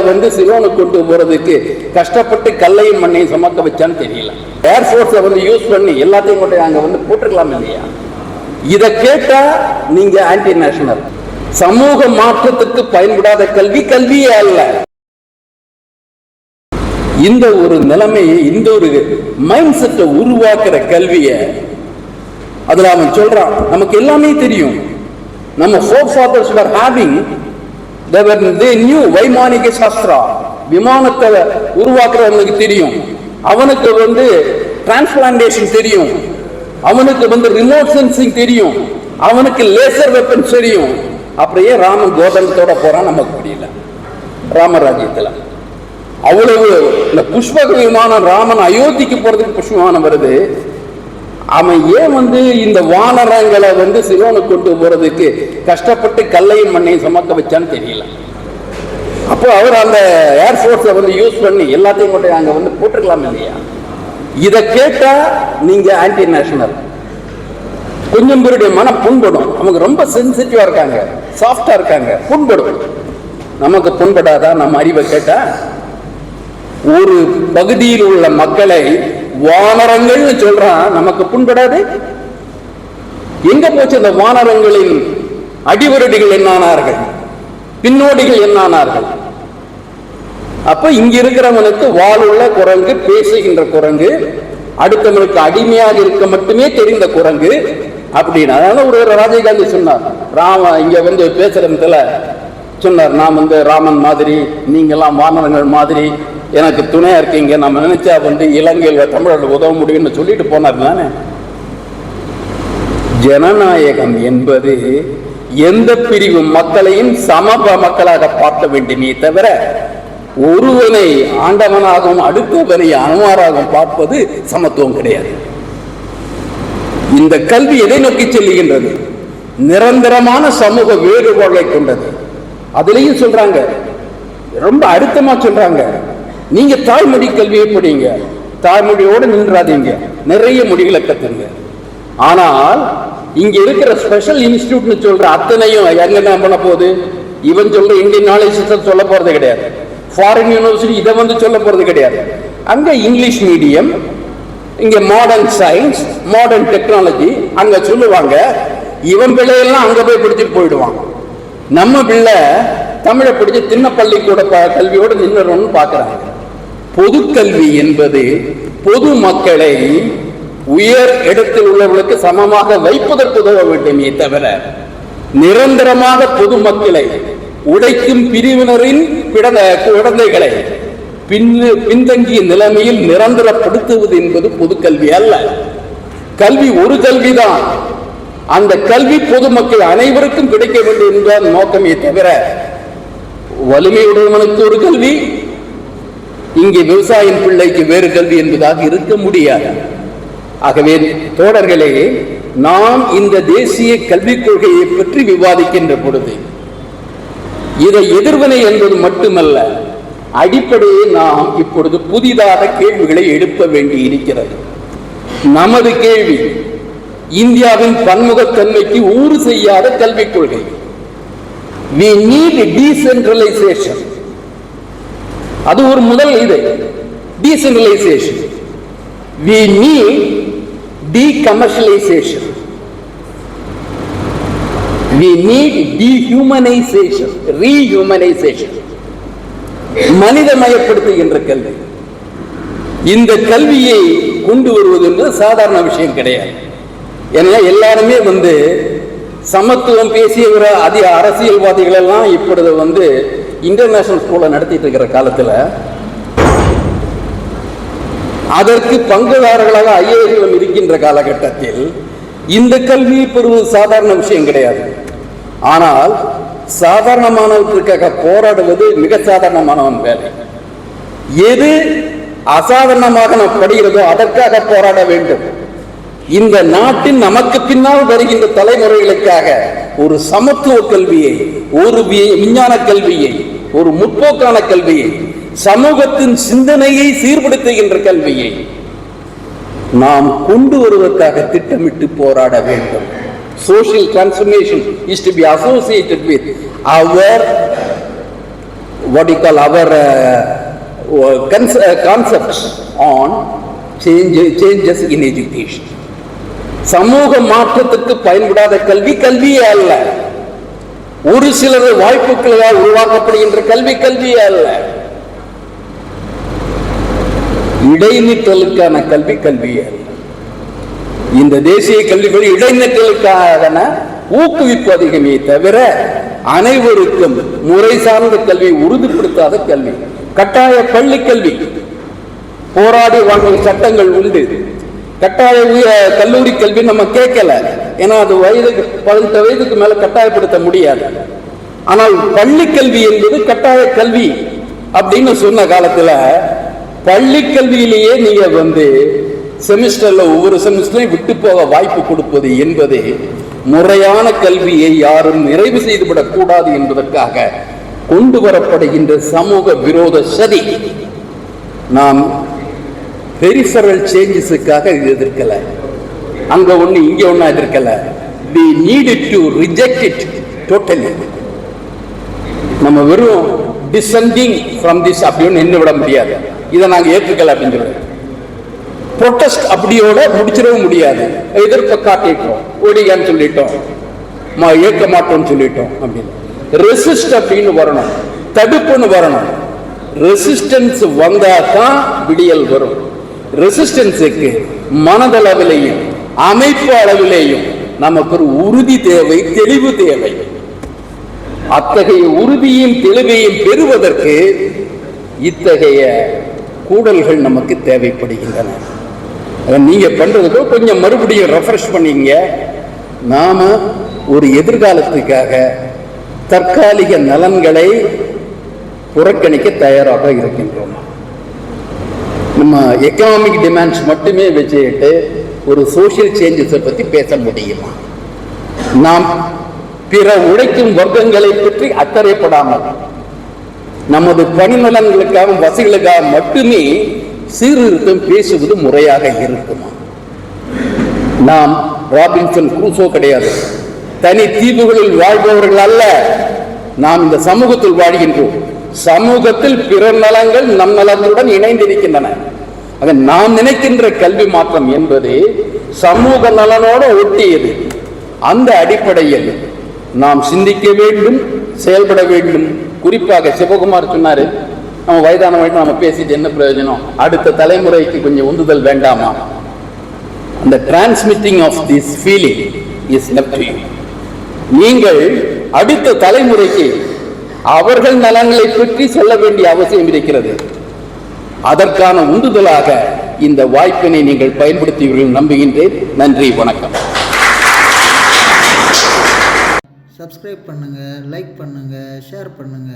வந்து சிலோனுக்கு கொண்டு போறதுக்கு கஷ்டப்பட்டு கல்லையும் மண்ணையும் சுமக்க வச்சான்னு தெரியல. ஏர்போர்ட்ஸை வந்து யூஸ் பண்ணி எல்லாத்தையும் கொண்டு அங்க வந்து போட்டுக்கலாம் இல்லையா? இதை கேட்டா நீங்க ஆன்டி நேஷனல். சமூக மாற்றத்துக்கு பயன்படாத கல்வி கல்வியே அல்ல. இந்த ஒரு நிலைமையை, இந்த ஒரு மைண்ட் செட்டை உருவாக்குற கல்வியை அதுல அவன் சொல்றான். நமக்கு எல்லாமே தெரியும். நம்ம forefathers were having, they knew வைமானிக Sastra, விமானத்தை உருவாக்குறவனுக்கு தெரியும். அவனுக்கு வந்து டிரான்ஸ்பிளான்டேஷன் தெரியும். அவனுக்கு வந்து ரிமோட் சென்சிங் தெரியும். அவனுக்கு லேசர் வெப்பன்ஸ் தெரியும். அப்படியே ராமன் கோதண்டத்தோட போறான். நமக்கு புரியல. ராமராஜ்யத்துல அவ்வளவு இந்த புஷ்பக விமானம், ராமன் அயோத்திக்கு போறதுக்கு புஷ்ப விமானம் வருது. அவன் ஏன் வந்து இந்த வானரங்களை வந்து சிலோனுக்கு கொண்டு போறதுக்கு கஷ்டப்பட்டு கல்லையும் மண்ணையும் சுமக்க வச்சான்னு தெரியல. அப்போ அவர் அந்த ஏர்போர்ட்ஸை வந்து யூஸ் பண்ணி எல்லாத்தையும் கொண்டு அங்க வந்து போட்டுக்கலாம் இல்லையா? இதை கேட்டா நீங்க ஆன்டி நேஷனல். கொஞ்சம் பேருடைய மனம் புண்படும். அவங்க ரொம்ப சென்சிட்டிவா இருக்காங்க, சாஃப்டா இருக்காங்க, புண்படும். நமக்கு புண்படாதா? நம்ம அறிவை கேட்டா ஒரு பகுதியில் உள்ள மக்களை வானரங்கள்னு சொல்றான், நமக்கு புண்படாது? எங்க போச்சு அந்த வானரங்களின் அடிவருடிகள்? என்னானார்கள்? பின்னோடிகள் என்னானார்கள்? அப்ப இங்க இருக்கிறவனுக்கு வாளுள்ள குரங்கு, பேசுகின்ற குரங்கு, அடுத்தவனுக்கு அடிமையாக இருக்க மட்டுமே தெரிந்த குரங்கு அப்படின்னு. அதனால ஒரு ராஜீவ்காந்தி சொன்னார், இங்க வந்து பேசுறதுல சொன்னார், நான் வந்து ராமன் மாதிரி, நீங்கெல்லாம் வானரங்கள் மாதிரி எனக்கு துணையா இருக்கீங்க, நம்ம நினைச்சா வந்து இலங்கையில் தமிழர்கள் உதவ முடியும்னு சொல்லிட்டு போனார் தானே. ஜனநாயகம் என்பது எந்த பிரிவு மக்களையும் சம மக்களாக பார்க்க வேண்டுமே தவிர ஒருவனை ஆண்டவனாகவும் அடுத்தவனை அனுமாராகவும் பார்ப்பது சமத்துவம் கிடையாது. இந்த கல்வி எதை நோக்கி செல்லுகின்றது? நிரந்தரமான சமூக வேறுபாடுகளை கொண்டது. அதுலயும் சொல்றாங்க, ரொம்ப அழுத்தமா சொல்றாங்க, நீங்க தாய்மொழி கல்வியை படிங்க, தாய்மொழியோடு நின்றாதீங்க, நிறைய மொழிகளை கத்துங்க. ஆனால் இங்க இருக்கிற ஸ்பெஷல் இன்ஸ்டிடியூட்னு சொல்ற அத்தனையும் எங்க பண்ண போகுது? இவன் சொல்ற இந்தியன் நாலேஜ் சிஸ்டம் சொல்ல போறது கிடையாது. ஃபாரின் யூனிவர்சிட்டி இதை வந்து சொல்ல போறது கிடையாது. அங்க இங்கிலீஷ் மீடியம், இங்க மாடர்ன் சயின்ஸ், மாடர்ன் டெக்னாலஜி அங்க சொல்லுவாங்க. இவன் பிள்ளையெல்லாம் அங்க போய் படிச்சுட்டு போயிடுவான். நம்ம பிள்ளை தமிழை படிச்சு திண்ண பள்ளிக்கூட கல்வியோடு நின்றுன்னு பாக்குறாங்க. பொது கல்வி என்பது பொது மக்களை உயர் இடத்தில் உள்ளவர்களுக்கு சமமாக வைப்பதற்கு உதவ வேண்டுமே தவிர நிரந்தரமாக பொதுமக்களை உடைக்கும் பிரிவினரின் குழந்தைகளை பின்தங்கிய நிலைமையில் நிரந்தரப்படுத்துவது என்பது பொது கல்வி அல்ல. கல்வி ஒரு கல்விதான். அந்த கல்வி பொதுமக்கள் அனைவருக்கும் கிடைக்க வேண்டும் என்ற நோக்கமே தவிர வலிமையுடையவனுக்கு ஒரு கல்வி, இங்கே விவசாயம் பிள்ளைக்கு வேறு கல்வி என்பதாக இருக்க முடியாது. ஆகவே தோழர்களே, நாம் இந்த தேசிய கல்விக் கொள்கையை பற்றி விவாதிக்கின்ற பொழுது இதை எதிர்வினை என்பது மட்டுமல்ல, அடிப்படையை நாம் இப்பொழுது புதிதாக கேள்விகளை எழுப்ப வேண்டி இருக்கிறது. நமது கேள்வி இந்தியாவின் பன்முகத்தன்மைக்கு ஊறு செய்யாத கல்விக் கொள்கை. We need decentralization. அது ஒரு முதல் இது decentralization. We need decommercialization. We need dehumanization, rehumanization. மனிதமயப்படுத்துகின்ற கல்வி. இந்த கல்வியை கொண்டு வருவது என்பது சாதாரண விஷயம் கிடையாது. ஏன்னா எல்லாருமே வந்து சமத்துவம் பேசிய ஒரு அரசியல்வாதிகள் எல்லாம் இப்பொழுது வந்து இன்டர்நேஷனல் ஸ்கூலை நடத்திட்டு இருக்கிற காலத்தில் அதற்கு பங்குதாரர்களாக ஐஏஎஸ்களும் இருக்கின்ற காலகட்டத்தில் இந்த கல்வியை பெறுவது சாதாரண விஷயம் கிடையாது. ஆனால் சாதாரணமானவற்றுக்காக போராடுவது மிக சாதாரணமானவன் வேலை. எது அசாதாரணமாக நாம் படுகிறதோ அதற்காக போராட வேண்டும். இந்த நாட்டின் நமக்கு பின்னால் வருகின்ற தலைமுறைகளுக்காக ஒரு சமத்துவ கல்வியை, ஒரு விஞ்ஞான கல்வியை, ஒரு முற்போக்கான கல்வியை, சமூகத்தின் சிந்தனையை சீர்படுத்துகின்ற கல்வியை நாம் கொண்டு வருவதற்காக திட்டமிட்டு போராட வேண்டும். Social transformation is to be associated with our what you call our concepts on changes in education. சமூக மாற்றத்துக்கு பயன்படாத கல்வி கல்வியே அல்ல. ஒரு சிலர் வாய்ப்புகளால் உருவாக்கப்படுகின்ற கல்வி கல்வியே அல்ல. இடைநிற்றலுக்கான கல்வி கல்வியே அல்ல. இந்த தேசிய கல்வி இடைநிற்றலுக்கான ஊக்குவிப்பு அதிகமே தவிர அனைவருக்கும் முறை சார்ந்த கல்வியை உறுதிப்படுத்தாத கல்வி. கட்டாய பள்ளி கல்வி போராடி வாங்கிய சட்டங்கள் உண்டு. கட்டாய கல்லூரி கல்வி நம்ம கேட்கல, ஏன்னா அது 18 வயதுக்கு மேல கட்டாயப்படுத்த முடியாது. ஆனால் பள்ளி கல்வி என்பது கட்டாய கல்வி அப்படின்னு சொன்ன காலத்துல பள்ளி கல்வியிலேயே நீங்க செமிஸ்டர்ல ஒவ்வொரு செமிஸ்டரையும் விட்டு போக வாய்ப்பு கொடுப்பது என்பது முறையான கல்வியை யாரும் நிறைவு செய்துவிடக் கூடாது என்பதற்காக கொண்டு வரப்படுகின்ற சமூக விரோத சதி. நாம் பெரிஃபரல் சேஞ்சஸுக்காக எதிர்க்கல, அங்க ஒண்ணு இங்க ஒண்ணா எதிர்க்கல. we needed to reject it totally. நம்ம வெறும் descending from this அப்படின்னு நின்று விட முடியாது. இதை நாங்க ஏற்றுக்கல அப்படின்னு சொல்றோம். ப்ரொட்டஸ்ட் அப்படியோட முடிச்சிடவும் முடியாது. எதிர்ப்பை காட்டிட்டோம், ஓடிகான்னு சொல்லிட்டோம், ஏற்க மாட்டோம்னு சொல்லிட்டோம் அப்படின்னு. ரெசிஸ்ட் அப்படின்னு வரணும், தடுப்புன்னு வரணும். ரெசிஸ்டன்ஸ் வந்தா தான் விடியல் வரும். ரெசிஸ்டன்ஸுக்கு மனதளவிலேயும் அமைப்பு அளவிலேயும் நமக்கு ஒரு உறுதி தேவை, தெளிவு தேவை. அத்தகைய உறுதியும் தெளிவையும் பெறுவதற்கு இத்தகைய கூடல்கள் நமக்கு தேவைப்படுகின்றன. நீங்க பண்றதுக்கு கொஞ்சம் மறுபடியும் ரெஃப்ரெஷ் பண்ணீங்க. நாம ஒரு எதிர்காலத்துக்காக தற்காலிக நலன்களை புறக்கணிக்க தயாராக இருக்கின்றோம். நம்ம எக்கனாமிக் டிமாண்ட்ஸ் மட்டுமே வச்சுக்கிட்டு ஒரு சோசியல் சேஞ்சஸை பற்றி பேச முடியுமா? நாம் பிற உழைக்கும் வர்க்கங்களை பற்றி அக்கறைப்படாமல் நமது பணிநலன்களுக்காக வசதிகளுக்காக மட்டுமே சீர்திருத்தம் பேசுவது முறையாக இருக்குமா? நாம் ராபின்சன் குரூசோ கிடையாது, தனி தீவுகளில் வாழ்பவர்கள் அல்ல. நாம் இந்த சமூகத்தில் வாழ்கின்றோம். சமூகத்தில் பிற நலங்கள் நம் நலங்களுடன் இணைந்திருக்கின்றன. ஆக நாம் நினைக்கின்ற கல்வி மாற்றம் என்பது சமூக நலனோடு ஒட்டியது. அந்த அடிப்படையில் நாம் சிந்திக்க வேண்டும், செயல்பட வேண்டும். குறிப்பாக சிவகுமார் சொன்னாரு, நம்ம வயதானவர்கள் நம்ம பேசிட்டு என்ன பிரயோஜனம், அடுத்த தலைமுறைக்கு கொஞ்சம் உந்துதல் வேண்டாமா? அந்த transmitting of this feeling is left to you. நீங்கள் அடுத்த தலைமுறைக்கு அவர்கள் நலன்களை பற்றி சொல்ல வேண்டிய அவசியம் இருக்கிறது. அதற்கான உந்துதலாக இந்த வாய்ப்பினை நீங்கள் பயன்படுத்துவீர்கள் நம்புகின்றேன். நன்றி, வணக்கம். சப்ஸ்கிரைப் பண்ணுங்க, லைக் பண்ணுங்க, ஷேர் பண்ணுங்க.